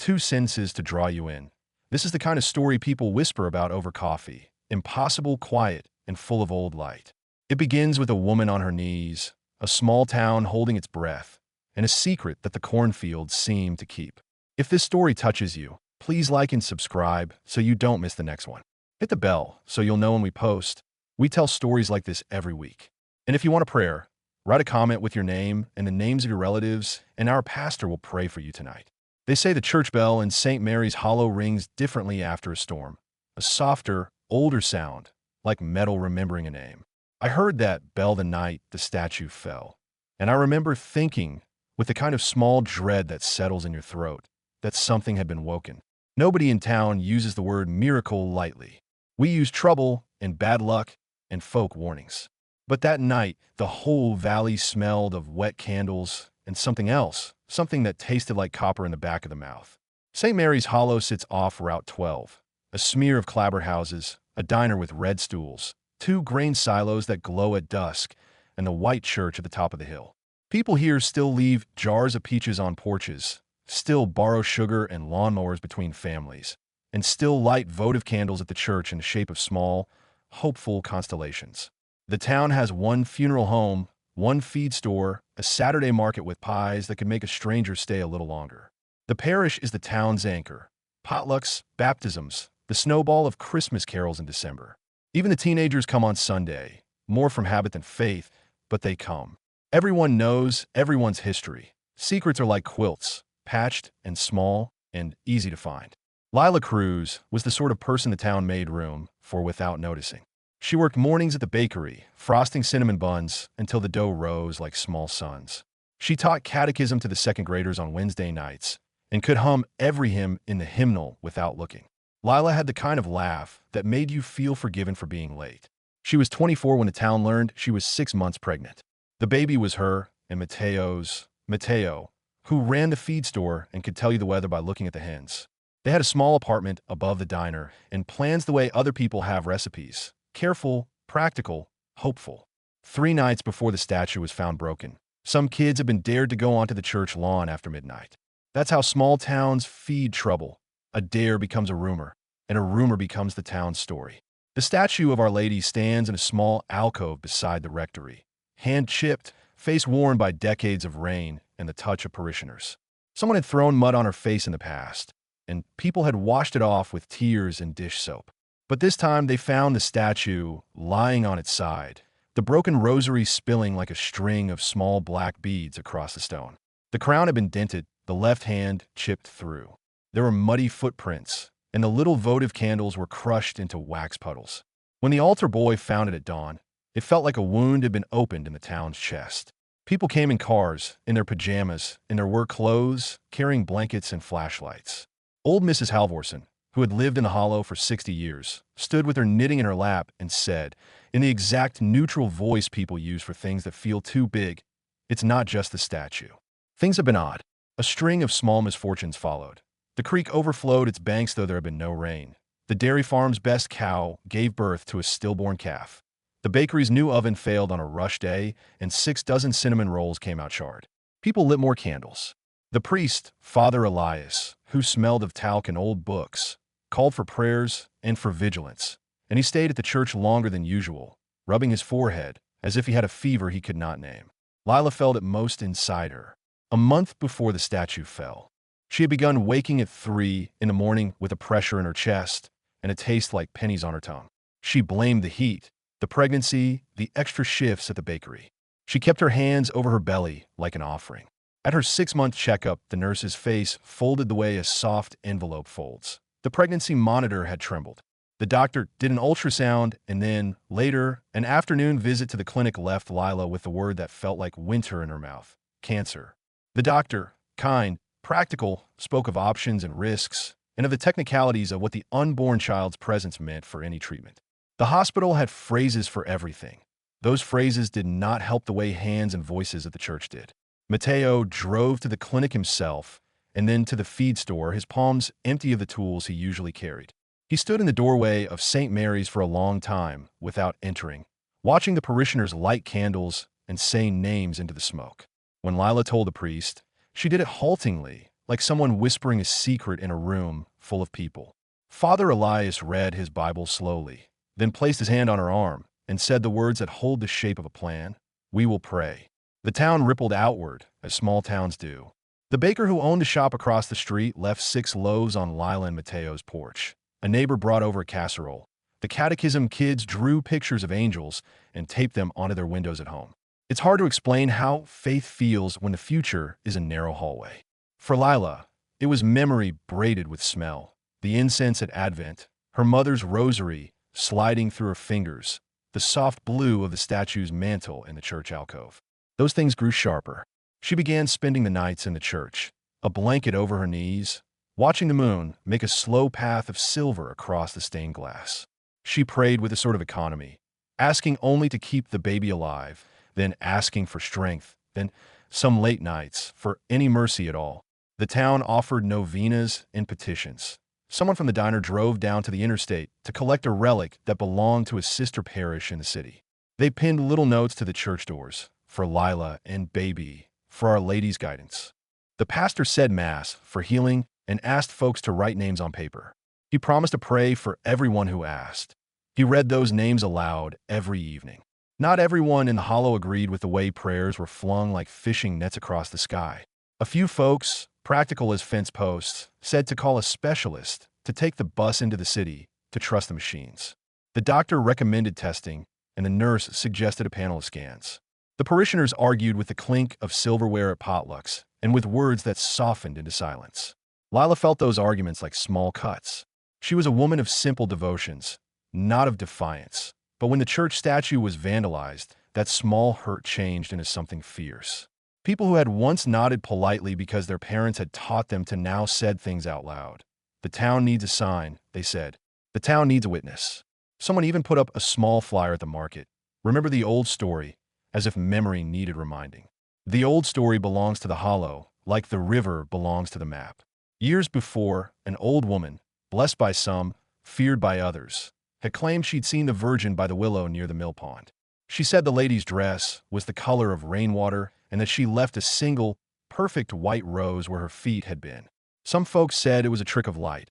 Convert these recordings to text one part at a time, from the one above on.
two sentences to draw you in. This is the kind of story people whisper about over coffee. Impossible, quiet, and full of old light. It begins with a woman on her knees, a small town holding its breath, and a secret that the cornfields seem to keep. If this story touches you, please like and subscribe so you don't miss the next one. Hit the bell so you'll know when we post. We tell stories like this every week. And if you want a prayer, write a comment with your name and the names of your relatives, and our pastor will pray for you tonight. They say the church bell in St. Mary's Hollow rings differently after a storm. A softer, older sound, like metal remembering a name. I heard that bell the night the statue fell. And I remember thinking, with the kind of small dread that settles in your throat, that something had been woken. Nobody in town uses the word miracle lightly. We use trouble and bad luck and folk warnings. But that night, the whole valley smelled of wet candles and something else, something that tasted like copper in the back of the mouth. St. Mary's Hollow sits off Route 12, a smear of clapboard houses, a diner with red stools, two grain silos that glow at dusk, and the white church at the top of the hill. People here still leave jars of peaches on porches, still borrow sugar and lawnmowers between families, and still light votive candles at the church in the shape of small, hopeful constellations. The town has one funeral home, one feed store, a Saturday market with pies that could make a stranger stay a little longer. The parish is the town's anchor. Potlucks, baptisms, the snowball of Christmas carols in December. Even the teenagers come on Sunday, more from habit than faith, but they come. Everyone knows everyone's history. Secrets are like quilts, patched and small and easy to find. Lila Cruz was the sort of person the town made room for without noticing. She worked mornings at the bakery, frosting cinnamon buns until the dough rose like small suns. She taught catechism to the second graders on Wednesday nights and could hum every hymn in the hymnal without looking. Lila had the kind of laugh that made you feel forgiven for being late. She was 24 when the town learned she was 6 months pregnant. The baby was her and Mateo, who ran the feed store and could tell you the weather by looking at the hens. They had a small apartment above the diner and plans the way other people have recipes. Careful, practical, hopeful. 3 nights before the statue was found broken, some kids had been dared to go onto the church lawn after midnight. That's how small towns feed trouble. A dare becomes a rumor, and a rumor becomes the town's story. The statue of Our Lady stands in a small alcove beside the rectory, hand-chipped, face worn by decades of rain and the touch of parishioners. Someone had thrown mud on her face in the past, and people had washed it off with tears and dish soap. But this time they found the statue lying on its side, the broken rosary spilling like a string of small black beads across the stone. The crown had been dented, the left hand chipped through. There were muddy footprints, and the little votive candles were crushed into wax puddles. When the altar boy found it at dawn, it felt like a wound had been opened in the town's chest. People came in cars, in their pajamas, in their work clothes, carrying blankets and flashlights. Old Mrs. Halvorson, who had lived in the hollow for 60 years, stood with her knitting in her lap and said, in the exact neutral voice people use for things that feel too big, "It's not just the statue." Things have been odd. A string of small misfortunes followed. The creek overflowed its banks though there had been no rain. The dairy farm's best cow gave birth to a stillborn calf. The bakery's new oven failed on a rush day, and 6 dozen cinnamon rolls came out charred. People lit more candles. The priest, Father Elias, who smelled of talc and old books, called for prayers and for vigilance, and he stayed at the church longer than usual, rubbing his forehead as if he had a fever he could not name. Lila felt it most inside her. A month before the statue fell, she had begun waking at 3 in the morning with a pressure in her chest and a taste like pennies on her tongue. She blamed the heat, the pregnancy, the extra shifts at the bakery. She kept her hands over her belly like an offering. At her 6-month checkup, the nurse's face folded the way a soft envelope folds. The pregnancy monitor had trembled. The doctor did an ultrasound, and then, later, an afternoon visit to the clinic left Lila with the word that felt like winter in her mouth: cancer. The doctor, kind, practical, spoke of options and risks, and of the technicalities of what the unborn child's presence meant for any treatment. The hospital had phrases for everything. Those phrases did not help the way hands and voices at the church did. Mateo drove to the clinic himself and then to the feed store, his palms empty of the tools he usually carried. He stood in the doorway of St. Mary's for a long time without entering, watching the parishioners light candles and say names into the smoke. When Lila told the priest, she did it haltingly, like someone whispering a secret in a room full of people. Father Elias read his Bible slowly, then placed his hand on her arm and said the words that hold the shape of a plan. "We will pray." The town rippled outward, as small towns do. The baker who owned a shop across the street left 6 loaves on Lila and Mateo's porch. A neighbor brought over a casserole. The catechism kids drew pictures of angels and taped them onto their windows at home. It's hard to explain how faith feels when the future is a narrow hallway. For Lila, it was memory braided with smell, the incense at Advent, her mother's rosary sliding through her fingers, the soft blue of the statue's mantle in the church alcove. Those things grew sharper. She began spending the nights in the church, a blanket over her knees, watching the moon make a slow path of silver across the stained glass. She prayed with a sort of economy, asking only to keep the baby alive, then asking for strength, then, some late nights, for any mercy at all. The town offered novenas and petitions. Someone from the diner drove down to the interstate to collect a relic that belonged to a sister parish in the city. They pinned little notes to the church doors, for Lila and baby, for Our Lady's guidance. The pastor said Mass for healing and asked folks to write names on paper. He promised to pray for everyone who asked. He read those names aloud every evening. Not everyone in the hollow agreed with the way prayers were flung like fishing nets across the sky. A few folks, practical as fence posts, said to call a specialist, to take the bus into the city, to trust the machines. The doctor recommended testing, and the nurse suggested a panel of scans. The parishioners argued with the clink of silverware at potlucks, and with words that softened into silence. Lila felt those arguments like small cuts. She was a woman of simple devotions, not of defiance. But when the church statue was vandalized, that small hurt changed into something fierce. People who had once nodded politely because their parents had taught them to now said things out loud. The town needs a sign, they said. The town needs a witness. Someone even put up a small flyer at the market. Remember the old story, as if memory needed reminding. The old story belongs to the hollow, like the river belongs to the map. Years before, an old woman, blessed by some, feared by others, had claimed she'd seen the Virgin by the willow near the mill pond. She said the lady's dress was the color of rainwater and that she left a single, perfect white rose where her feet had been. Some folks said it was a trick of light.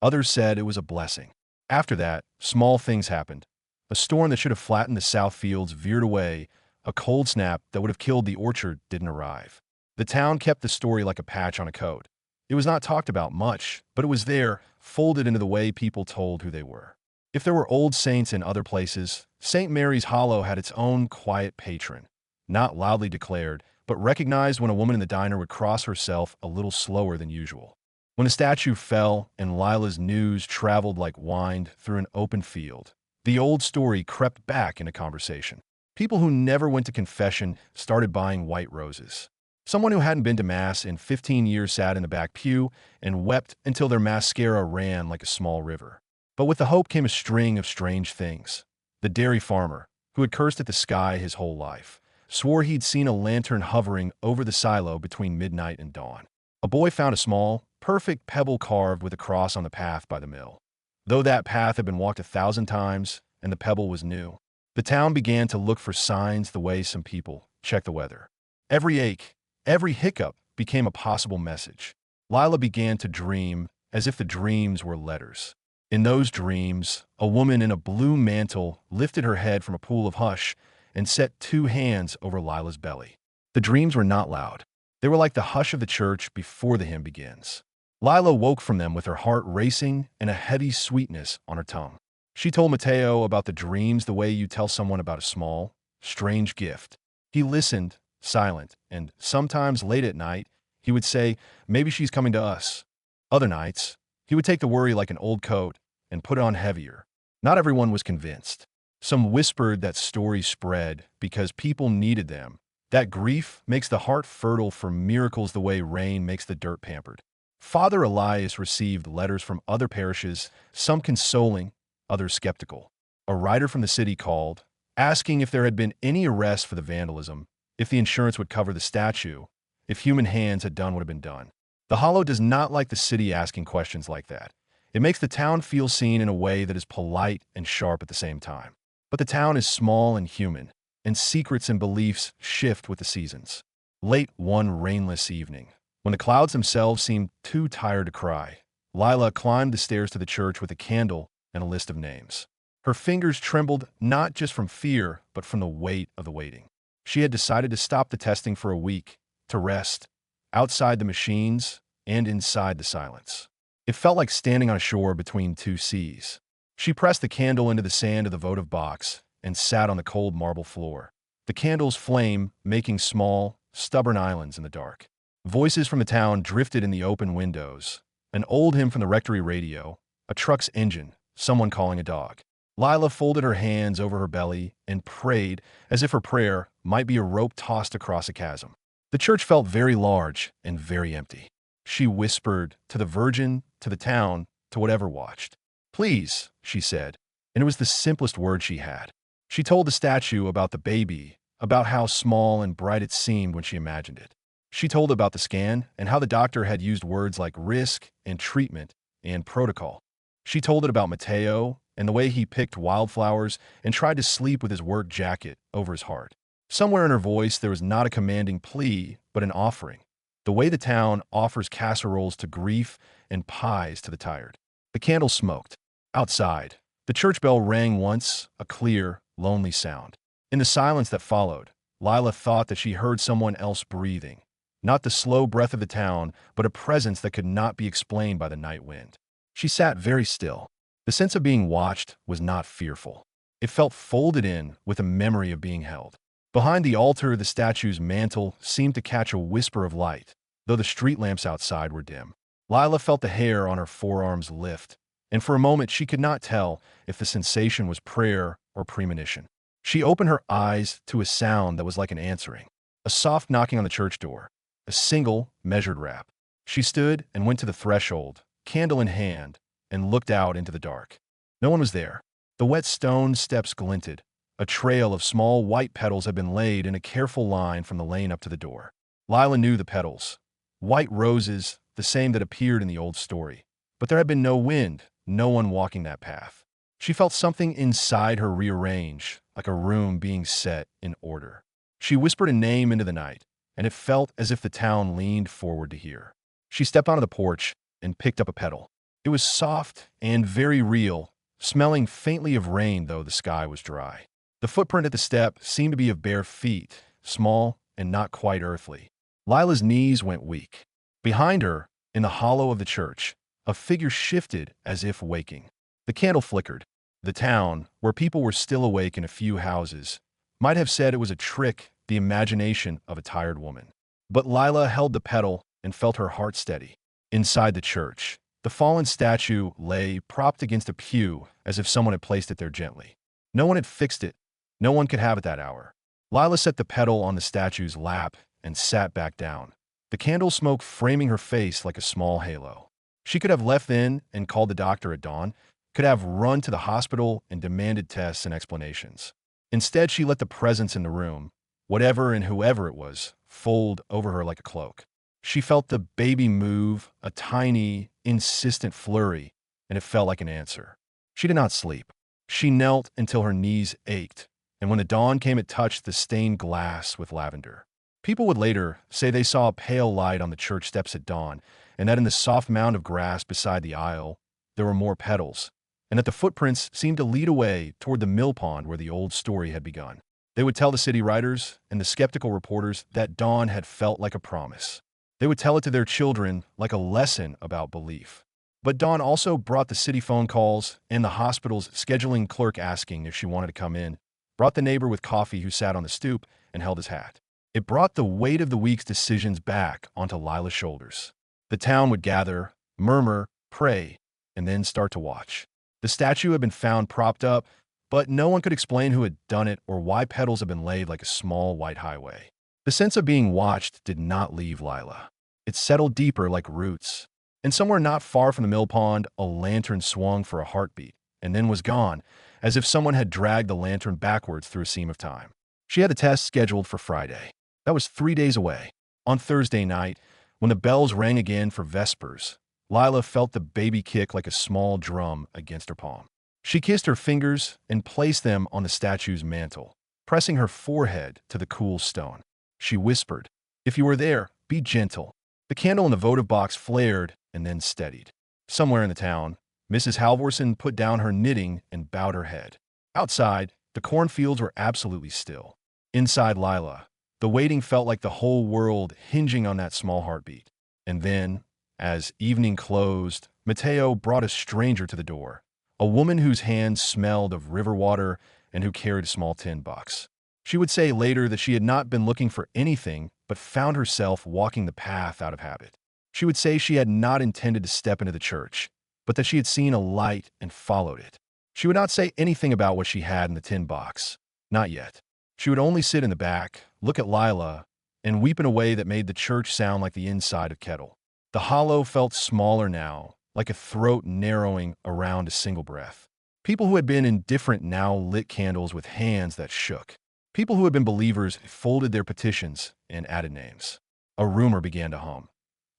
Others said it was a blessing. After that, small things happened. A storm that should have flattened the south fields veered away. A cold snap that would have killed the orchard didn't arrive. The town kept the story like a patch on a coat. It was not talked about much, but it was there, folded into the way people told who they were. If there were old saints in other places, St. Mary's Hollow had its own quiet patron, not loudly declared, but recognized when a woman in the diner would cross herself a little slower than usual. When a statue fell and Lila's news traveled like wind through an open field, the old story crept back into conversation. People who never went to confession started buying white roses. Someone who hadn't been to Mass in 15 years sat in the back pew and wept until their mascara ran like a small river. But with the hope came a string of strange things. The dairy farmer, who had cursed at the sky his whole life, swore he'd seen a lantern hovering over the silo between midnight and dawn. A boy found a small, perfect pebble carved with a cross on the path by the mill. Though that path had been walked 1,000 times and the pebble was new, the town began to look for signs the way some people check the weather. Every ache, every hiccup became a possible message. Lila began to dream as if the dreams were letters. In those dreams, a woman in a blue mantle lifted her head from a pool of hush and set 2 hands over Lila's belly. The dreams were not loud. They were like the hush of the church before the hymn begins. Lila woke from them with her heart racing and a heavy sweetness on her tongue. She told Mateo about the dreams the way you tell someone about a small, strange gift. He listened, silent, and sometimes late at night, he would say, "Maybe she's coming to us." Other nights, he would take the worry like an old coat and put it on heavier. Not everyone was convinced. Some whispered that stories spread because people needed them, that grief makes the heart fertile for miracles the way rain makes the dirt pampered. Father Elias received letters from other parishes, some consoling, others skeptical. A writer from the city called, asking if there had been any arrest for the vandalism, if the insurance would cover the statue, if human hands had done what had been done. The Hollow does not like the city asking questions like that. It makes the town feel seen in a way that is polite and sharp at the same time. But the town is small and human, and secrets and beliefs shift with the seasons. Late one rainless evening, When the clouds themselves seemed too tired to cry, Lila climbed the stairs to the church with a candle and a list of names. Her fingers trembled not just from fear, but from the weight of the waiting. She had decided to stop the testing for a week, to rest, outside the machines and inside the silence. It felt like standing on a shore between two seas. She pressed the candle into the sand of the votive box and sat on the cold marble floor, the candle's flame making small, stubborn islands in the dark. Voices from the town drifted in the open windows, an old hymn from the rectory radio, a truck's engine, someone calling a dog. Lila folded her hands over her belly and prayed as if her prayer might be a rope tossed across a chasm. The church felt very large and very empty. She whispered to the Virgin, to the town, to whatever watched. "Please," she said, and it was the simplest word she had. She told the statue about the baby, about how small and bright it seemed when she imagined it. She told about the scan and how the doctor had used words like risk and treatment and protocol. She told it about Mateo and the way he picked wildflowers and tried to sleep with his work jacket over his heart. Somewhere in her voice there was not a commanding plea, but an offering. The way the town offers casseroles to grief and pies to the tired. The candle smoked. Outside, the church bell rang once, a clear, lonely sound. In the silence that followed, Lila thought that she heard someone else breathing. Not the slow breath of the town, but a presence that could not be explained by the night wind. She sat very still. The sense of being watched was not fearful. It felt folded in with a memory of being held. Behind the altar, the statue's mantle seemed to catch a whisper of light, though the street lamps outside were dim. Lila felt the hair on her forearms lift, and for a moment she could not tell if the sensation was prayer or premonition. She opened her eyes to a sound that was like an answering, a soft knocking on the church door, a single, measured rap. She stood and went to the threshold, candle in hand, and looked out into the dark. No one was there. The wet stone steps glinted. A trail of small white petals had been laid in a careful line from the lane up to the door. Lila knew the petals. White roses, the same that appeared in the old story. But there had been no wind, no one walking that path. She felt something inside her rearrange, like a room being set in order. She whispered a name into the night, and it felt as if the town leaned forward to hear. She stepped onto the porch and picked up a petal. It was soft and very real, smelling faintly of rain though the sky was dry. The footprint at the step seemed to be of bare feet, small and not quite earthly. Lila's knees went weak. Behind her, in the hollow of the church, a figure shifted as if waking. The candle flickered. The town, where people were still awake in a few houses, might have said it was a trick, the imagination of a tired woman. But Lila held the petal and felt her heart steady. Inside the church, the fallen statue lay propped against a pew as if someone had placed it there gently. No one had fixed it. No one could have it that hour. Lila set the petal on the statue's lap and sat back down, the candle smoke framing her face like a small halo. She could have left then and called the doctor at dawn, could have run to the hospital and demanded tests and explanations. Instead, she let the presence in the room, whatever and whoever it was, fold over her like a cloak. She felt the baby move, a tiny, insistent flurry, and it felt like an answer. She did not sleep. She knelt until her knees ached, and when the dawn came, it touched the stained glass with lavender. People would later say they saw a pale light on the church steps at dawn, and that in the soft mound of grass beside the aisle, there were more petals, and that the footprints seemed to lead away toward the mill pond where the old story had begun. They would tell the city writers and the skeptical reporters that dawn had felt like a promise. They would tell it to their children like a lesson about belief. But dawn also brought the city phone calls and the hospital's scheduling clerk asking if she wanted to come in, brought the neighbor with coffee who sat on the stoop and held his hat. It brought the weight of the week's decisions back onto Lila's shoulders. The town would gather, murmur, pray, and then start to watch. The statue had been found propped up, but no one could explain who had done it or why petals had been laid like a small white highway. The sense of being watched did not leave Lila. It settled deeper like roots. And somewhere not far from the mill pond, a lantern swung for a heartbeat, and then was gone, as if someone had dragged the lantern backwards through a seam of time. She had the test scheduled for Friday. That was 3 days away. On Thursday night, when the bells rang again for vespers, Lila felt the baby kick like a small drum against her palm. She kissed her fingers and placed them on the statue's mantle, pressing her forehead to the cool stone. She whispered, "If you are there, be gentle. The candle in the votive box flared and then steadied. Somewhere in the town, Mrs. Halvorson put down her knitting and bowed her head. Outside, the cornfields were absolutely still. Inside Lila, the waiting felt like the whole world hinging on that small heartbeat. And then, as evening closed, Mateo brought a stranger to the door, a woman whose hands smelled of river water and who carried a small tin box. She would say later that she had not been looking for anything but found herself walking the path out of habit. She would say she had not intended to step into the church, but that she had seen a light and followed it. She would not say anything about what she had in the tin box. Not yet. She would only sit in the back, look at Lila, and weep in a way that made the church sound like the inside of kettle. The hollow felt smaller now, like a throat narrowing around a single breath. People who had been indifferent now lit candles with hands that shook. People who had been believers folded their petitions and added names. A rumor began to hum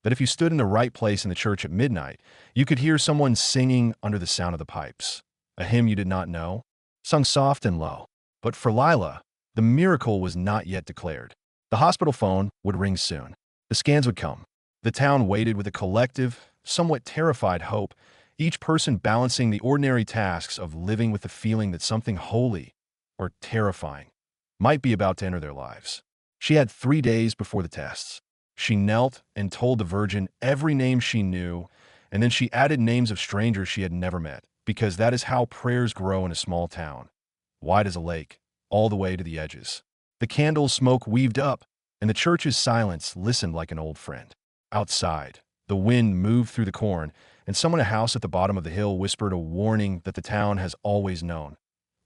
that if you stood in the right place in the church at midnight, you could hear someone singing under the sound of the pipes. A hymn you did not know, sung soft and low. But for Lila, the miracle was not yet declared. The hospital phone would ring soon. The scans would come. The town waited with a collective, somewhat terrified hope, each person balancing the ordinary tasks of living with the feeling that something holy or terrifying might be about to enter their lives. She had 3 days before the tests. She knelt and told the Virgin every name she knew, and then she added names of strangers she had never met, because that is how prayers grow in a small town, wide as a lake, all the way to the edges. The candle's smoke weaved up, and the church's silence listened like an old friend. Outside, the wind moved through the corn, and someone in a house at the bottom of the hill whispered a warning that the town has always known.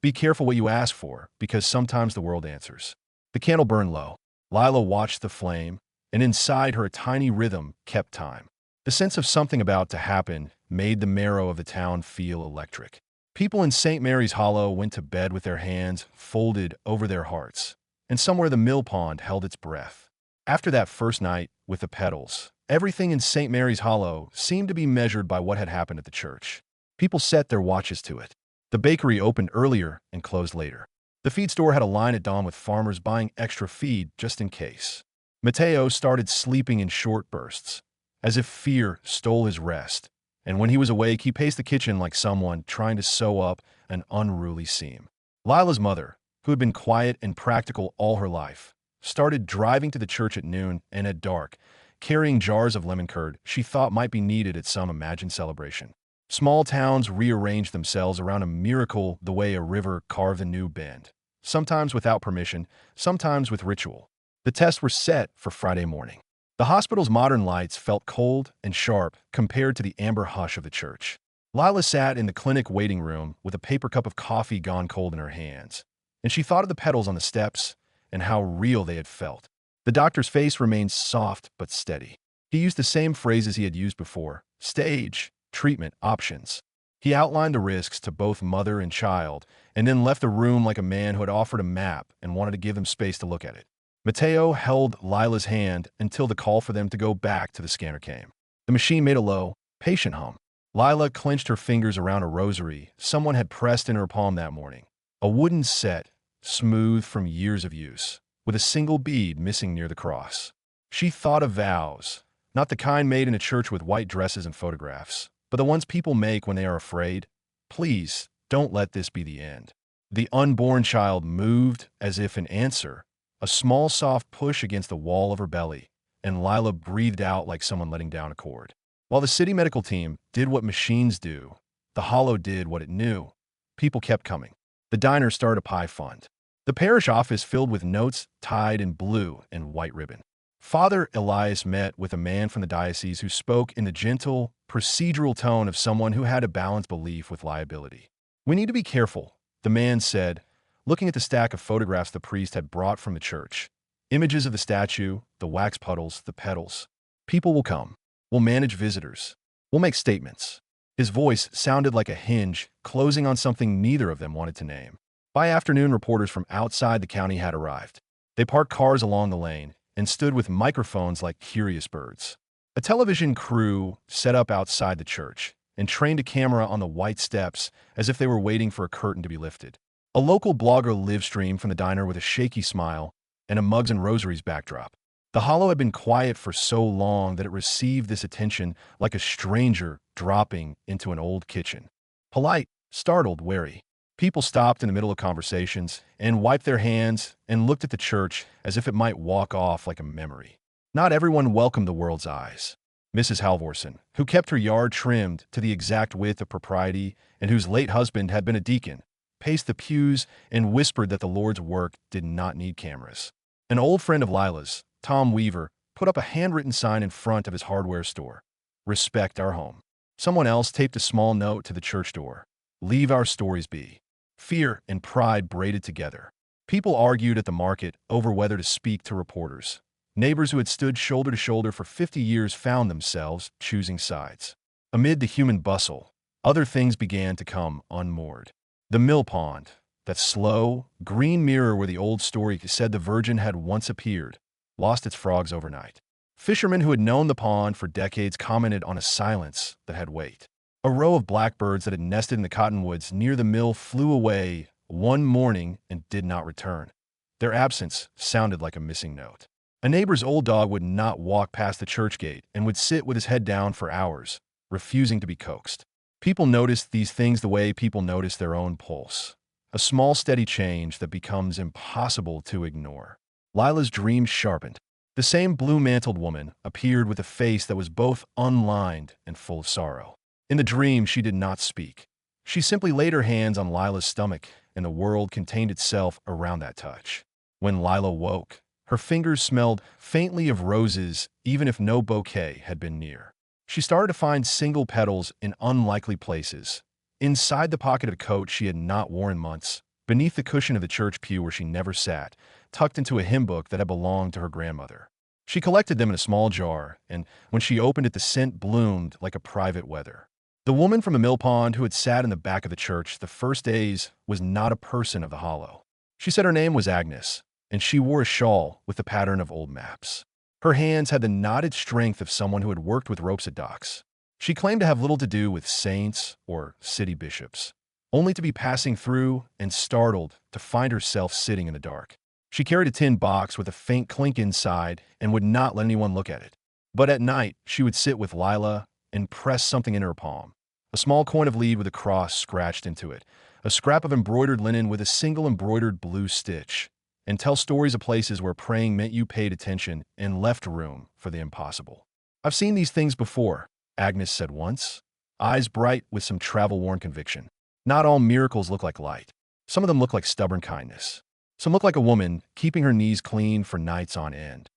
Be careful what you ask for, because sometimes the world answers. The candle burned low. Lila watched the flame, and inside her a tiny rhythm kept time. The sense of something about to happen made the marrow of the town feel electric. People in St. Mary's Hollow went to bed with their hands folded over their hearts, and somewhere the mill pond held its breath. After that first night with the petals, everything in St. Mary's Hollow seemed to be measured by what had happened at the church. People set their watches to it. The bakery opened earlier and closed later. The feed store had a line at dawn with farmers buying extra feed just in case. Mateo started sleeping in short bursts, as if fear stole his rest, and when he was awake, he paced the kitchen like someone trying to sew up an unruly seam. Lila's mother, who had been quiet and practical all her life, started driving to the church at noon and at dark, carrying jars of lemon curd she thought might be needed at some imagined celebration. Small towns rearranged themselves around a miracle the way a river carved a new bend, sometimes without permission, sometimes with ritual. The tests were set for Friday morning. The hospital's modern lights felt cold and sharp compared to the amber hush of the church. Lila sat in the clinic waiting room with a paper cup of coffee gone cold in her hands, and she thought of the petals on the steps and how real they had felt. The doctor's face remained soft but steady. He used the same phrases he had used before: stage, treatment, options. He outlined the risks to both mother and child, and then left the room like a man who had offered a map and wanted to give them space to look at it. Mateo held Lila's hand until the call for them to go back to the scanner came. The machine made a low, patient hum. Lila clenched her fingers around a rosary someone had pressed in her palm that morning. A wooden set, smooth from years of use, with a single bead missing near the cross. She thought of vows, not the kind made in a church with white dresses and photographs, but the ones people make when they are afraid. Please, don't let this be the end. The unborn child moved as if in answer, a small soft push against the wall of her belly, and Lila breathed out like someone letting down a cord. While the city medical team did what machines do, the Hollow did what it knew. People kept coming. The diner started a pie fund. The parish office filled with notes tied in blue and white ribbon. Father Elias met with a man from the diocese who spoke in the gentle, procedural tone of someone who had a balanced belief with liability. "We need to be careful," the man said, looking at the stack of photographs the priest had brought from the church. Images of the statue, the wax puddles, the petals. "People will come. We'll manage visitors. We'll make statements." His voice sounded like a hinge closing on something neither of them wanted to name. By afternoon, reporters from outside the county had arrived. They parked cars along the lane and stood with microphones like curious birds. A television crew set up outside the church and trained a camera on the white steps as if they were waiting for a curtain to be lifted. A local blogger live-streamed from the diner with a shaky smile and a mugs and rosaries backdrop. The hollow had been quiet for so long that it received this attention like a stranger dropping into an old kitchen. Polite, startled, wary. People stopped in the middle of conversations and wiped their hands and looked at the church as if it might walk off like a memory. Not everyone welcomed the world's eyes. Mrs. Halvorson, who kept her yard trimmed to the exact width of propriety and whose late husband had been a deacon, paced the pews and whispered that the Lord's work did not need cameras. An old friend of Lila's, Tom Weaver, put up a handwritten sign in front of his hardware store. Respect our home. Someone else taped a small note to the church door. Leave our stories be. Fear and pride braided together. People argued at the market over whether to speak to reporters. Neighbors who had stood shoulder to shoulder for 50 years found themselves choosing sides. Amid the human bustle, other things began to come unmoored. The mill pond, that slow, green mirror where the old story said the Virgin had once appeared, lost its frogs overnight. Fishermen who had known the pond for decades commented on a silence that had weight. A row of blackbirds that had nested in the cottonwoods near the mill flew away one morning and did not return. Their absence sounded like a missing note. A neighbor's old dog would not walk past the church gate and would sit with his head down for hours, refusing to be coaxed. People noticed these things the way people notice their own pulse. A small, steady change that becomes impossible to ignore. Lila's dreams sharpened. The same blue-mantled woman appeared with a face that was both unlined and full of sorrow. In the dream, she did not speak. She simply laid her hands on Lila's stomach, and the world contained itself around that touch. When Lila woke, her fingers smelled faintly of roses, even if no bouquet had been near. She started to find single petals in unlikely places. Inside the pocket of a coat she had not worn in months, beneath the cushion of the church pew where she never sat, tucked into a hymn book that had belonged to her grandmother. She collected them in a small jar, and when she opened it, the scent bloomed like a private weather. The woman from the mill pond who had sat in the back of the church the first days was not a person of the hollow. She said her name was Agnes, and she wore a shawl with the pattern of old maps. Her hands had the knotted strength of someone who had worked with ropes at docks. She claimed to have little to do with saints or city bishops, only to be passing through and startled to find herself sitting in the dark. She carried a tin box with a faint clink inside and would not let anyone look at it. But at night, she would sit with Lila and press something in her palm. A small coin of lead with a cross scratched into it, a scrap of embroidered linen with a single embroidered blue stitch, and tell stories of places where praying meant you paid attention and left room for the impossible. I've seen these things before, Agnes said once, eyes bright with some travel-worn conviction. Not all miracles look like light. Some of them look like stubborn kindness. Some look like a woman keeping her knees clean for nights on end.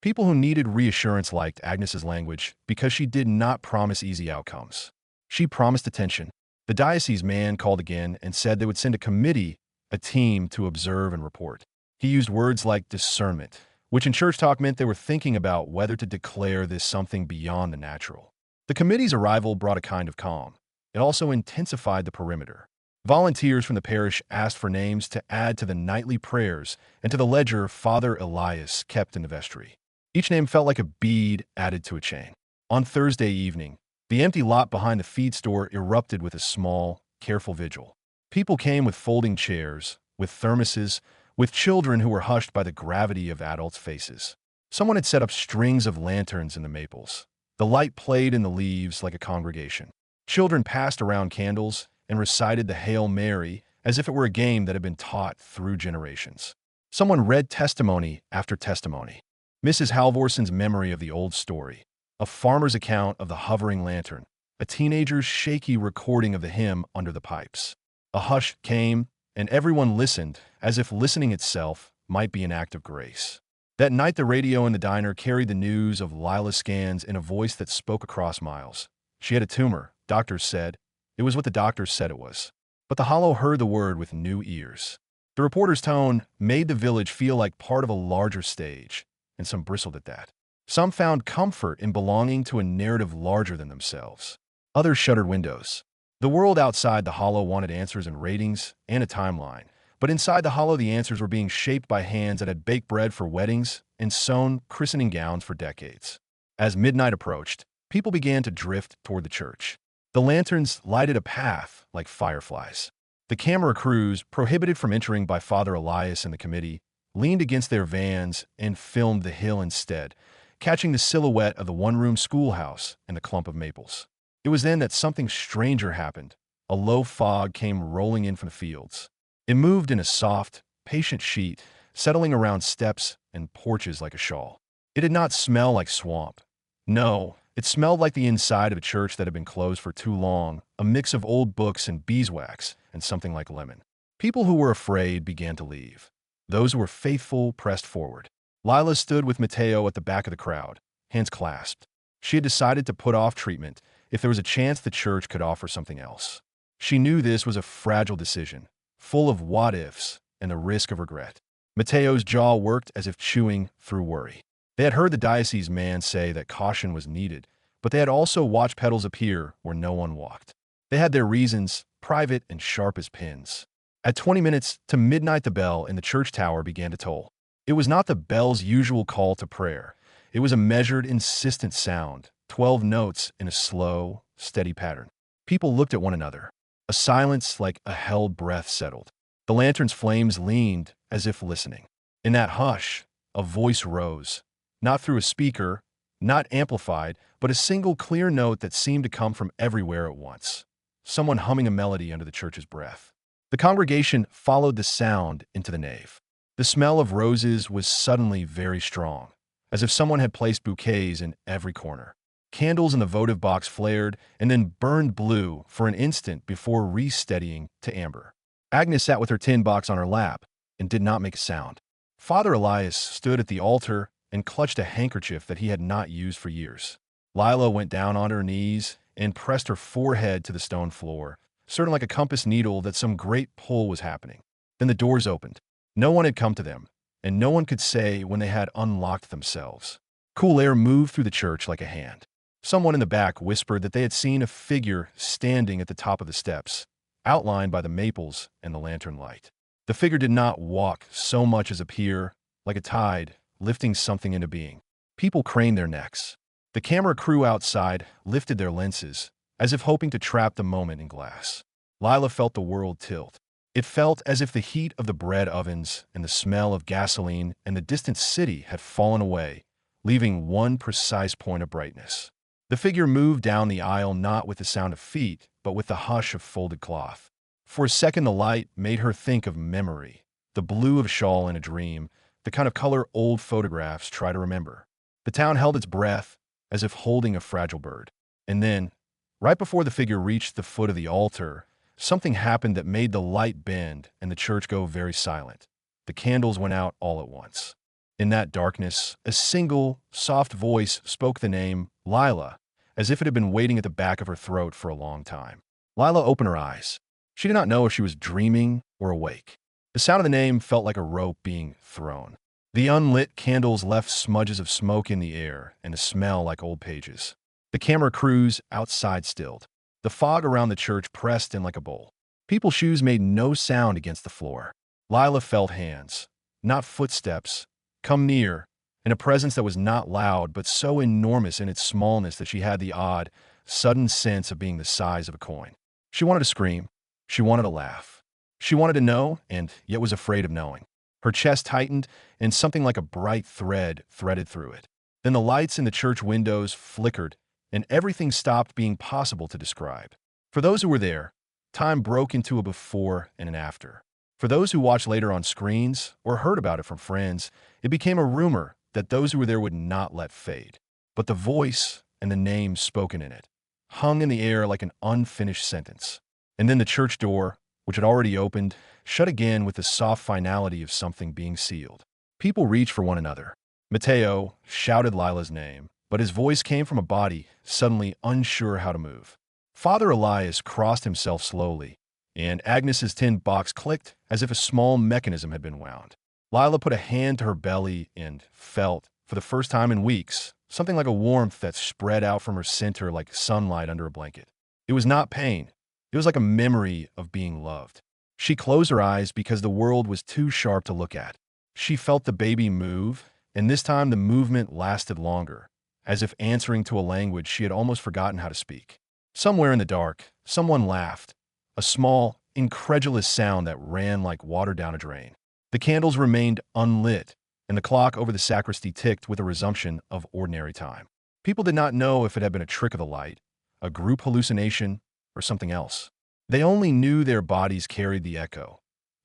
People who needed reassurance liked Agnes's language because she did not promise easy outcomes. She promised attention. The diocese man called again and said they would send a committee, a team, to observe and report. He used words like discernment, which in church talk meant they were thinking about whether to declare this something beyond the natural. The committee's arrival brought a kind of calm. It also intensified the perimeter. Volunteers from the parish asked for names to add to the nightly prayers and to the ledger Father Elias kept in the vestry. Each name felt like a bead added to a chain. On Thursday evening, the empty lot behind the feed store erupted with a small, careful vigil. People came with folding chairs, with thermoses, with children who were hushed by the gravity of adults' faces. Someone had set up strings of lanterns in the maples. The light played in the leaves like a congregation. Children passed around candles and recited the Hail Mary as if it were a game that had been taught through generations. Someone read testimony after testimony. Mrs. Halvorson's memory of the old story, a farmer's account of the hovering lantern, a teenager's shaky recording of the hymn under the pipes. A hush came, and everyone listened, as if listening itself might be an act of grace. That night, the radio in the diner carried the news of Lila's scans in a voice that spoke across miles. She had a tumor, doctors said. It was what the doctors said it was. But the hollow heard the word with new ears. The reporter's tone made the village feel like part of a larger stage, and some bristled at that. Some found comfort in belonging to a narrative larger than themselves. Others shuttered windows. The world outside the hollow wanted answers and ratings and a timeline, but inside the hollow the answers were being shaped by hands that had baked bread for weddings and sewn christening gowns for decades. As midnight approached, people began to drift toward the church. The lanterns lighted a path like fireflies. The camera crews, prohibited from entering by Father Elias and the committee, leaned against their vans and filmed the hill instead, catching the silhouette of the one-room schoolhouse and the clump of maples. It was then that something stranger happened. A low fog came rolling in from the fields. It moved in a soft, patient sheet, settling around steps and porches like a shawl. It did not smell like swamp. No, it smelled like the inside of a church that had been closed for too long, a mix of old books and beeswax and something like lemon. People who were afraid began to leave. Those who were faithful pressed forward. Lila stood with Mateo at the back of the crowd, hands clasped. She had decided to put off treatment if there was a chance the church could offer something else. She knew this was a fragile decision, full of what-ifs and the risk of regret. Mateo's jaw worked as if chewing through worry. They had heard the diocese man say that caution was needed, but they had also watched petals appear where no one walked. They had their reasons, private and sharp as pins. At 20 minutes to midnight, the bell in the church tower began to toll. It was not the bell's usual call to prayer. It was a measured, insistent sound, 12 notes in a slow, steady pattern. People looked at one another. A silence like a held breath settled. The lantern's flames leaned as if listening. In that hush, a voice rose, not through a speaker, not amplified, but a single clear note that seemed to come from everywhere at once. Someone humming a melody under the church's breath. The congregation followed the sound into the nave. The smell of roses was suddenly very strong, as if someone had placed bouquets in every corner. Candles in the votive box flared and then burned blue for an instant before re-steadying to amber. Agnes sat with her tin box on her lap and did not make a sound. Father Elias stood at the altar and clutched a handkerchief that he had not used for years. Lila went down on her knees and pressed her forehead to the stone floor, certain like a compass needle that some great pull was happening. Then the doors opened. No one had come to them, and no one could say when they had unlocked themselves. Cool air moved through the church like a hand. Someone in the back whispered that they had seen a figure standing at the top of the steps, outlined by the maples and the lantern light. The figure did not walk so much as appear, like a tide, lifting something into being. People craned their necks. The camera crew outside lifted their lenses, as if hoping to trap the moment in glass. Lila felt the world tilt. It felt as if the heat of the bread ovens and the smell of gasoline and the distant city had fallen away, leaving one precise point of brightness. The figure moved down the aisle not with the sound of feet, but with the hush of folded cloth. For a second the light made her think of memory, the blue of a shawl in a dream, the kind of color old photographs try to remember. The town held its breath, as if holding a fragile bird. And then, right before the figure reached the foot of the altar, something happened that made the light bend and the church go very silent. The candles went out all at once. In that darkness, a single, soft voice spoke the name, Lila, as if it had been waiting at the back of her throat for a long time. Lila opened her eyes. She did not know if she was dreaming or awake. The sound of the name felt like a rope being thrown. The unlit candles left smudges of smoke in the air and a smell like old pages. The camera crews outside stilled. The fog around the church pressed in like a bowl. People's shoes made no sound against the floor. Lila felt hands, not footsteps, come near, in a presence that was not loud but so enormous in its smallness that she had the odd, sudden sense of being the size of a coin. She wanted to scream. She wanted to laugh. She wanted to know, and yet was afraid of knowing. Her chest tightened, and something like a bright thread threaded through it. Then the lights in the church windows flickered, and everything stopped being possible to describe. For those who were there, time broke into a before and an after. For those who watched later on screens or heard about it from friends, it became a rumor that those who were there would not let fade. But the voice and the name spoken in it hung in the air like an unfinished sentence. And then the church door, which had already opened, shut again with the soft finality of something being sealed. People reached for one another. Mateo shouted Lila's name, but his voice came from a body suddenly unsure how to move. Father Elias crossed himself slowly, and Agnes's tin box clicked as if a small mechanism had been wound. Lila put a hand to her belly and felt, for the first time in weeks, something like a warmth that spread out from her center like sunlight under a blanket. It was not pain. It was like a memory of being loved. She closed her eyes because the world was too sharp to look at. She felt the baby move, and this time the movement lasted longer, as if answering to a language she had almost forgotten how to speak. Somewhere in the dark, someone laughed, a small, incredulous sound that ran like water down a drain. The candles remained unlit, and the clock over the sacristy ticked with a resumption of ordinary time. People did not know if it had been a trick of the light, a group hallucination, or something else. They only knew their bodies carried the echo,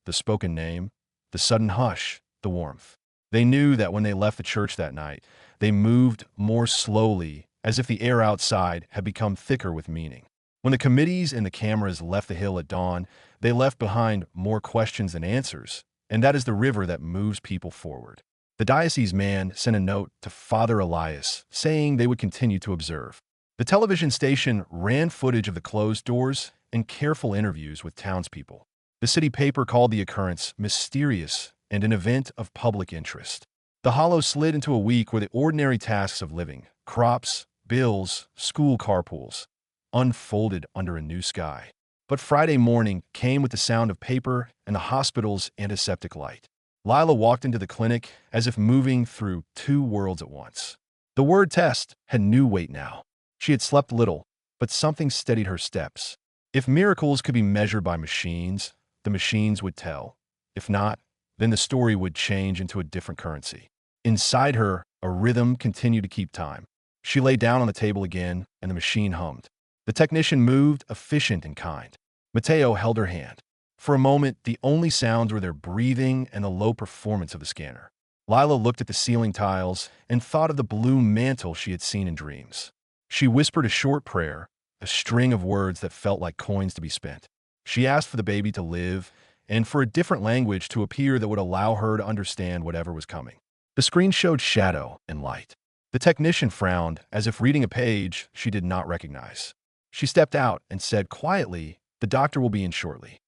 the spoken name, the sudden hush, the warmth. They knew that when they left the church that night, they moved more slowly, as if the air outside had become thicker with meaning. When the committees and the cameras left the hill at dawn, they left behind more questions than answers, and that is the river that moves people forward. The diocese man sent a note to Father Elias, saying they would continue to observe. The television station ran footage of the closed doors and careful interviews with townspeople. The city paper called the occurrence mysterious and an event of public interest. The hollow slid into a week where the ordinary tasks of living, crops, bills, school carpools, unfolded under a new sky. But Friday morning came with the sound of paper and the hospital's antiseptic light. Lila walked into the clinic as if moving through two worlds at once. The word test had new weight now. She had slept little, but something steadied her steps. If miracles could be measured by machines, the machines would tell. If not, then the story would change into a different currency. Inside her, a rhythm continued to keep time. She lay down on the table again, and the machine hummed. The technician moved, efficient and kind. Mateo held her hand. For a moment, the only sounds were their breathing and the low performance of the scanner. Lila looked at the ceiling tiles and thought of the blue mantle she had seen in dreams. She whispered a short prayer, a string of words that felt like coins to be spent. She asked for the baby to live and for a different language to appear that would allow her to understand whatever was coming. The screen showed shadow and light. The technician frowned, as if reading a page she did not recognize. She stepped out and said quietly, "The doctor will be in shortly."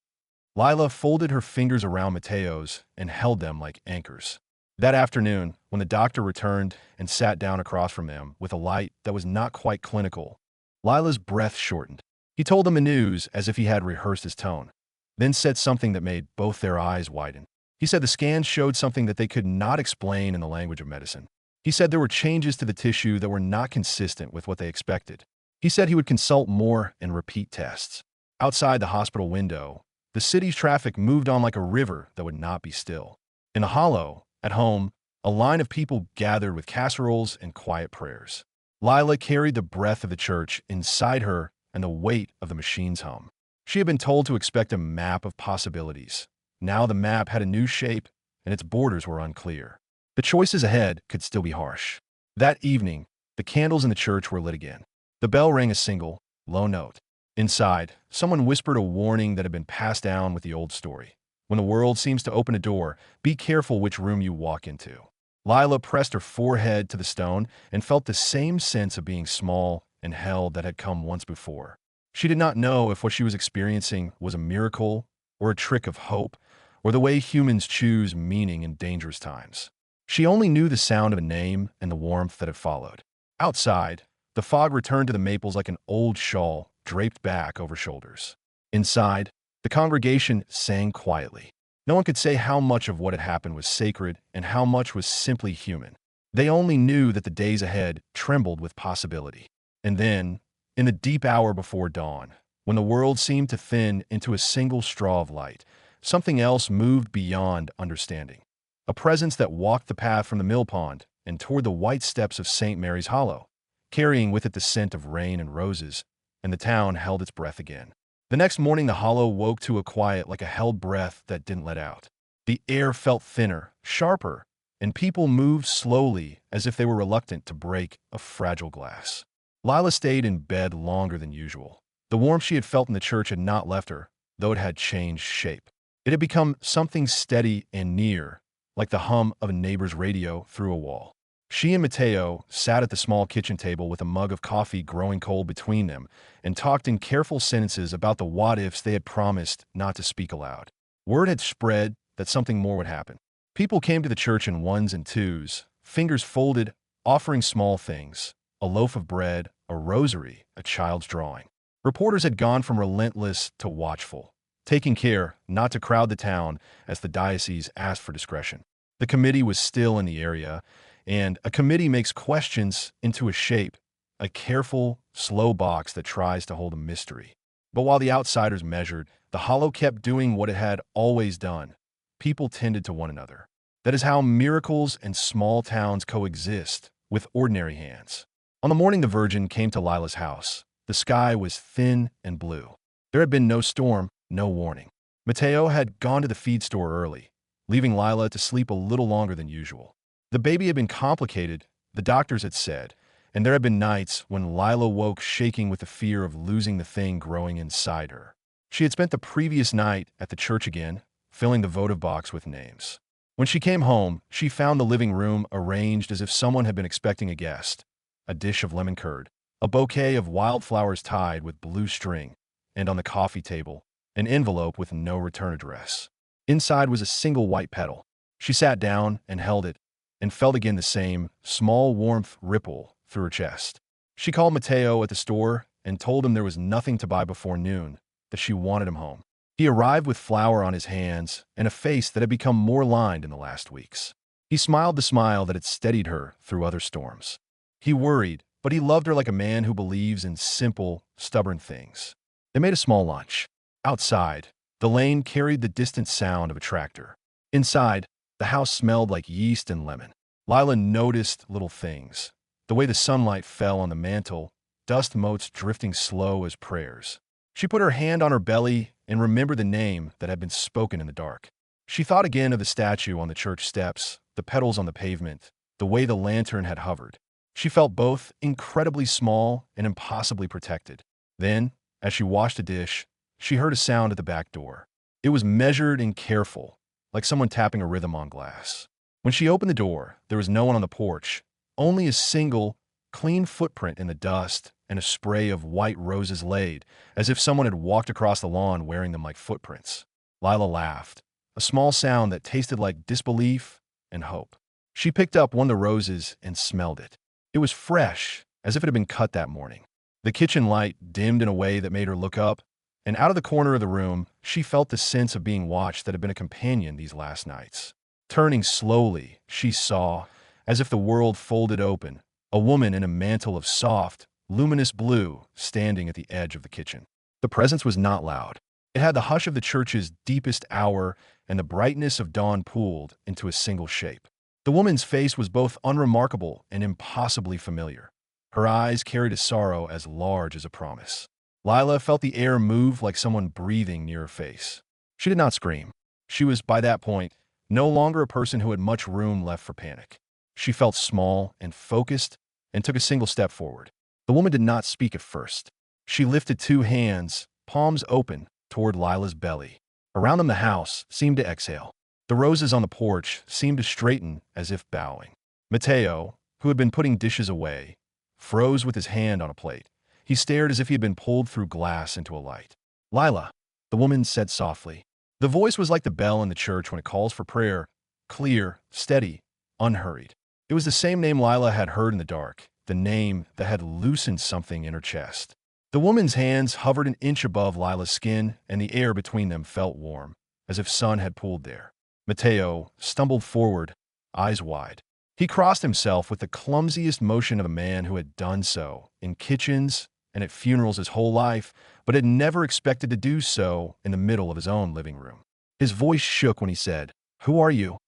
Lila folded her fingers around Mateo's and held them like anchors. That afternoon, when the doctor returned and sat down across from them with a light that was not quite clinical, Lila's breath shortened. He told them the news as if he had rehearsed his tone, then said something that made both their eyes widen. He said the scans showed something that they could not explain in the language of medicine. He said there were changes to the tissue that were not consistent with what they expected. He said he would consult more and repeat tests. Outside the hospital window, the city's traffic moved on like a river that would not be still. In the hollow, at home, a line of people gathered with casseroles and quiet prayers. Lila carried the breath of the church inside her and the weight of the machine's hum. She had been told to expect a map of possibilities. Now the map had a new shape, and its borders were unclear. The choices ahead could still be harsh. That evening, the candles in the church were lit again. The bell rang a single, low note. Inside, someone whispered a warning that had been passed down with the old story. When the world seems to open a door, be careful which room you walk into. Lila pressed her forehead to the stone and felt the same sense of being small and held that had come once before. She did not know if what she was experiencing was a miracle or a trick of hope, or the way humans choose meaning in dangerous times. She only knew the sound of a name and the warmth that had followed. Outside, the fog returned to the maples like an old shawl draped back over shoulders. Inside, the congregation sang quietly. No one could say how much of what had happened was sacred and how much was simply human. They only knew that the days ahead trembled with possibility. And then, in the deep hour before dawn, when the world seemed to thin into a single straw of light, something else moved beyond understanding. A presence that walked the path from the mill pond and toward the white steps of St. Mary's Hollow, carrying with it the scent of rain and roses, and the town held its breath again. The next morning the hollow woke to a quiet like a held breath that didn't let out. The air felt thinner, sharper, and people moved slowly as if they were reluctant to break a fragile glass. Lila stayed in bed longer than usual. The warmth she had felt in the church had not left her, though it had changed shape. It had become something steady and near, like the hum of a neighbor's radio through a wall. She and Mateo sat at the small kitchen table with a mug of coffee growing cold between them and talked in careful sentences about the what-ifs they had promised not to speak aloud. Word had spread that something more would happen. People came to the church in ones and twos, fingers folded, offering small things, a loaf of bread, a rosary, a child's drawing. Reporters had gone from relentless to watchful, taking care not to crowd the town as the diocese asked for discretion. The committee was still in the area, and a committee makes questions into a shape, a careful, slow box that tries to hold a mystery. But while the outsiders measured, the hollow kept doing what it had always done, people tended to one another. That is how miracles and small towns coexist with ordinary hands. On the morning the Virgin came to Lila's house, the sky was thin and blue. There had been no storm, no warning. Mateo had gone to the feed store early, leaving Lila to sleep a little longer than usual. The baby had been complicated, the doctors had said, and there had been nights when Lila woke shaking with the fear of losing the thing growing inside her. She had spent the previous night at the church again, filling the votive box with names. When she came home, she found the living room arranged as if someone had been expecting a guest. A dish of lemon curd, a bouquet of wildflowers tied with blue string, and on the coffee table, an envelope with no return address. Inside was a single white petal. She sat down and held it, and felt again the same small warmth ripple through her chest. She called Mateo at the store and told him there was nothing to buy before noon, that she wanted him home. He arrived with flour on his hands and a face that had become more lined in the last weeks. He smiled the smile that had steadied her through other storms. He worried, but he loved her like a man who believes in simple, stubborn things. They made a small lunch. Outside, the lane carried the distant sound of a tractor. Inside, the house smelled like yeast and lemon. Lila noticed little things. The way the sunlight fell on the mantel, dust motes drifting slow as prayers. She put her hand on her belly and remembered the name that had been spoken in the dark. She thought again of the statue on the church steps, the petals on the pavement, the way the lantern had hovered. She felt both incredibly small and impossibly protected. Then, as she washed a dish, she heard a sound at the back door. It was measured and careful, like someone tapping a rhythm on glass. When she opened the door, there was no one on the porch, only a single, clean footprint in the dust and a spray of white roses laid, as if someone had walked across the lawn wearing them like footprints. Lila laughed, a small sound that tasted like disbelief and hope. She picked up one of the roses and smelled it. It was fresh, as if it had been cut that morning. The kitchen light dimmed in a way that made her look up, and out of the corner of the room, she felt the sense of being watched that had been a companion these last nights. Turning slowly, she saw, as if the world folded open, a woman in a mantle of soft, luminous blue standing at the edge of the kitchen. The presence was not loud. It had the hush of the church's deepest hour and the brightness of dawn pooled into a single shape. The woman's face was both unremarkable and impossibly familiar. Her eyes carried a sorrow as large as a promise. Lila felt the air move like someone breathing near her face. She did not scream. She was, by that point, no longer a person who had much room left for panic. She felt small and focused and took a single step forward. The woman did not speak at first. She lifted two hands, palms open, toward Lila's belly. Around them the house seemed to exhale. The roses on the porch seemed to straighten as if bowing. Mateo, who had been putting dishes away, froze with his hand on a plate. He stared as if he had been pulled through glass into a light. "Lila," the woman said softly. The voice was like the bell in the church when it calls for prayer, clear, steady, unhurried. It was the same name Lila had heard in the dark, the name that had loosened something in her chest. The woman's hands hovered an inch above Lila's skin, and the air between them felt warm, as if sun had pooled there. Mateo stumbled forward, eyes wide. He crossed himself with the clumsiest motion of a man who had done so in kitchens and at funerals his whole life, but had never expected to do so in the middle of his own living room. His voice shook when he said, "Who are you?"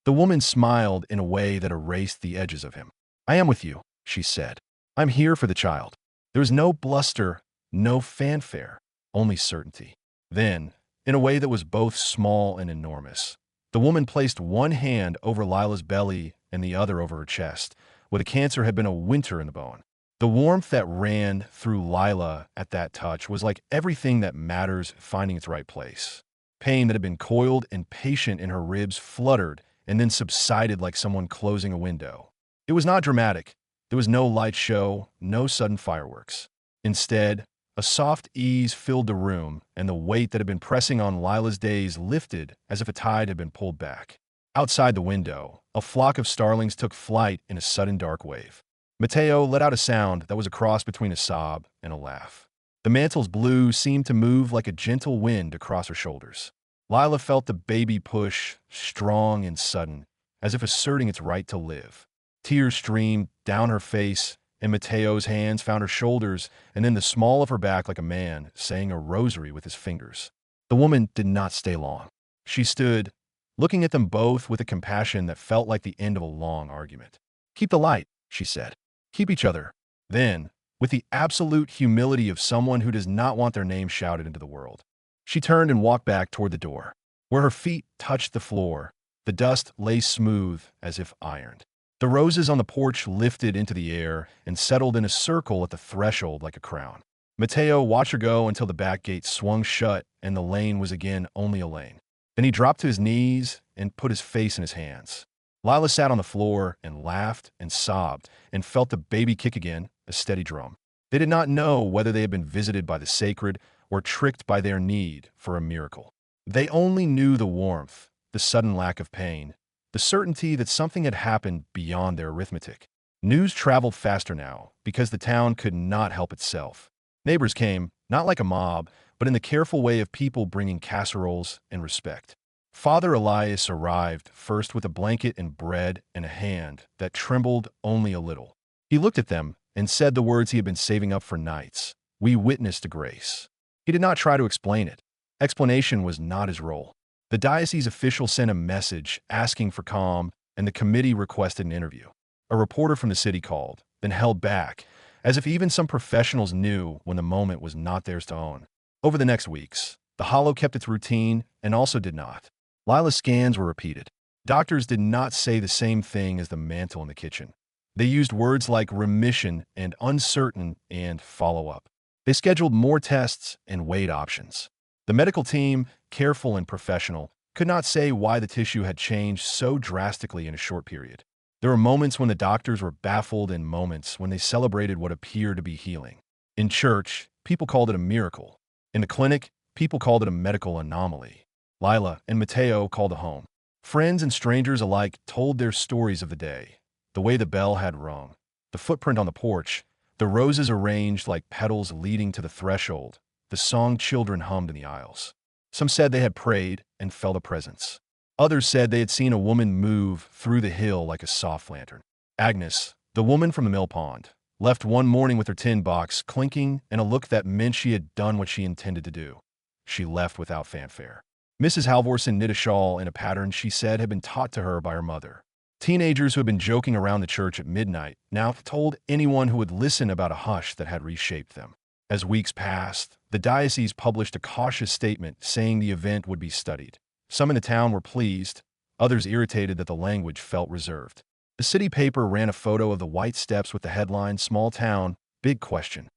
The woman smiled in a way that erased the edges of him. "I am with you," she said. "I'm here for the child." There was no bluster, no fanfare, only certainty. Then, in a way that was both small and enormous, the woman placed one hand over Lila's belly and the other over her chest, where the cancer had been a winter in the bone. The warmth that ran through Lila at that touch was like everything that matters finding its right place. Pain that had been coiled and patient in her ribs fluttered and then subsided like someone closing a window. It was not dramatic. There was no light show, no sudden fireworks. Instead, a soft ease filled the room, and the weight that had been pressing on Lila's days lifted as if a tide had been pulled back. Outside the window, a flock of starlings took flight in a sudden dark wave. Mateo let out a sound that was a cross between a sob and a laugh. The mantle's blue seemed to move like a gentle wind across her shoulders. Lila felt the baby push, strong and sudden, as if asserting its right to live. Tears streamed down her face, and Mateo's hands found her shoulders and then the small of her back like a man saying a rosary with his fingers. The woman did not stay long. She stood, looking at them both with a compassion that felt like the end of a long argument. "Keep the light," she said. "Keep each other." Then, with the absolute humility of someone who does not want their name shouted into the world, she turned and walked back toward the door. Where her feet touched the floor, the dust lay smooth as if ironed. The roses on the porch lifted into the air and settled in a circle at the threshold like a crown. Mateo watched her go until the back gate swung shut and the lane was again only a lane. Then he dropped to his knees and put his face in his hands. Lila sat on the floor and laughed and sobbed and felt the baby kick again, a steady drum. They did not know whether they had been visited by the sacred or tricked by their need for a miracle. They only knew the warmth, the sudden lack of pain, the certainty that something had happened beyond their arithmetic. News traveled faster now because the town could not help itself. Neighbors came, not like a mob, but in the careful way of people bringing casseroles and respect. Father Elias arrived first with a blanket and bread and a hand that trembled only a little. He looked at them and said the words he had been saving up for nights. "We witnessed a grace." He did not try to explain it. Explanation was not his role. The diocese official sent a message asking for calm, and the committee requested an interview. A reporter from the city called, then held back, as if even some professionals knew when the moment was not theirs to own. Over the next weeks, the hollow kept its routine and also did not. Lila's scans were repeated. Doctors did not say the same thing as the mantle in the kitchen. They used words like remission and uncertain and follow-up. They scheduled more tests and weighed options. The medical team, careful and professional, could not say why the tissue had changed so drastically in a short period. There were moments when the doctors were baffled and moments when they celebrated what appeared to be healing. In church, people called it a miracle. In the clinic, people called it a medical anomaly. Lila and Mateo called it home. Friends and strangers alike told their stories of the day. The way the bell had rung, the footprint on the porch, the roses arranged like petals leading to the threshold, the song children hummed in the aisles. Some said they had prayed and felt a presence. Others said they had seen a woman move through the hill like a soft lantern. Agnes, the woman from the mill pond, left one morning with her tin box clinking and a look that meant she had done what she intended to do. She left without fanfare. Mrs. Halvorson knit a shawl in a pattern she said had been taught to her by her mother. Teenagers who had been joking around the church at midnight now told anyone who would listen about a hush that had reshaped them. As weeks passed, the diocese published a cautious statement saying the event would be studied. Some in the town were pleased, others irritated that the language felt reserved. The city paper ran a photo of the white steps with the headline, "Small Town, Big Question."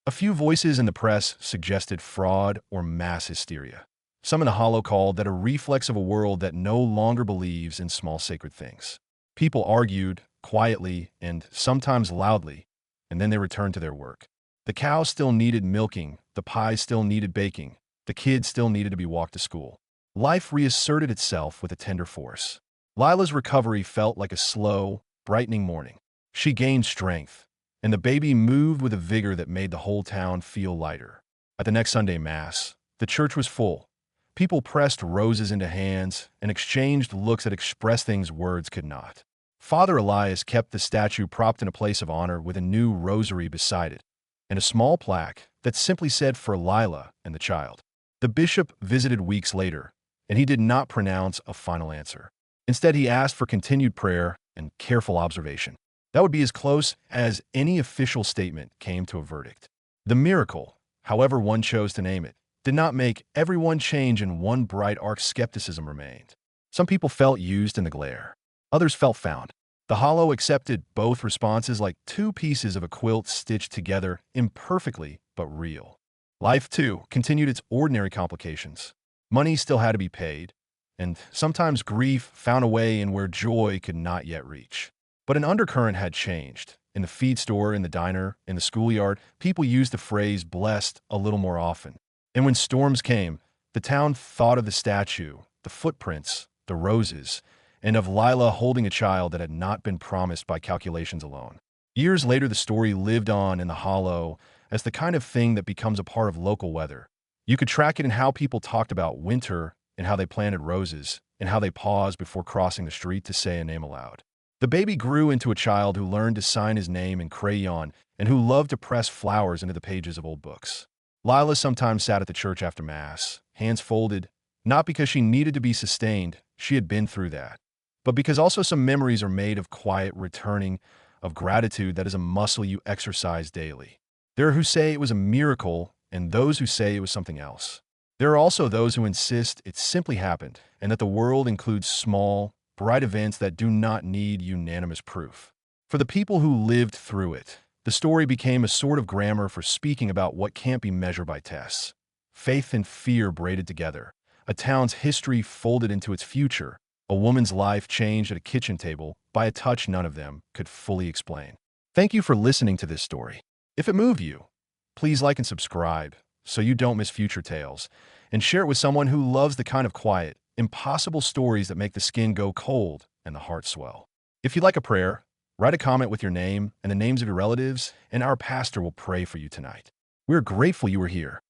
A few voices in the press suggested fraud or mass hysteria. Some in the hollow called that a reflex of a world that no longer believes in small sacred things. People argued, quietly and sometimes loudly, and then they returned to their work. The cow still needed milking, the pie still needed baking, the kids still needed to be walked to school. Life reasserted itself with a tender force. Lila's recovery felt like a slow, brightening morning. She gained strength, and the baby moved with a vigor that made the whole town feel lighter. At the next Sunday Mass, the church was full. People pressed roses into hands and exchanged looks that expressed things words could not. Father Elias kept the statue propped in a place of honor with a new rosary beside it, and a small plaque that simply said "For Lila and the child." The bishop visited weeks later, and he did not pronounce a final answer. Instead, he asked for continued prayer and careful observation. That would be as close as any official statement came to a verdict. The miracle, however one chose to name it, did not make everyone change, and one bright arc skepticism remained. Some people felt used in the glare. Others felt found. The hollow accepted both responses like two pieces of a quilt stitched together imperfectly but real. Life, too, continued its ordinary complications. Money still had to be paid, and sometimes grief found a way in where joy could not yet reach. But an undercurrent had changed. In the feed store, in the diner, in the schoolyard, people used the phrase "blessed" a little more often. And when storms came, the town thought of the statue, the footprints, the roses, and of Lila holding a child that had not been promised by calculations alone. Years later, the story lived on in the hollow as the kind of thing that becomes a part of local weather. You could track it in how people talked about winter and how they planted roses and how they paused before crossing the street to say a name aloud. The baby grew into a child who learned to sign his name in crayon and who loved to press flowers into the pages of old books. Lila sometimes sat at the church after Mass, hands folded, not because she needed to be sustained, She had been through that. But because also some memories are made of quiet returning, of gratitude that is a muscle you exercise daily. There are who say it was a miracle, and those who say it was something else. There are also those who insist it simply happened, and that the world includes small, bright events that do not need unanimous proof. For the people who lived through it, the story became a sort of grammar for speaking about what can't be measured by tests. Faith and fear braided together, a town's history folded into its future, a woman's life changed at a kitchen table by a touch none of them could fully explain. Thank you for listening to this story. If it moved you, please like and subscribe so you don't miss future tales, and share it with someone who loves the kind of quiet, impossible stories that make the skin go cold and the heart swell. If you'd like a prayer, write a comment with your name and the names of your relatives, and our pastor will pray for you tonight. We're grateful you were here.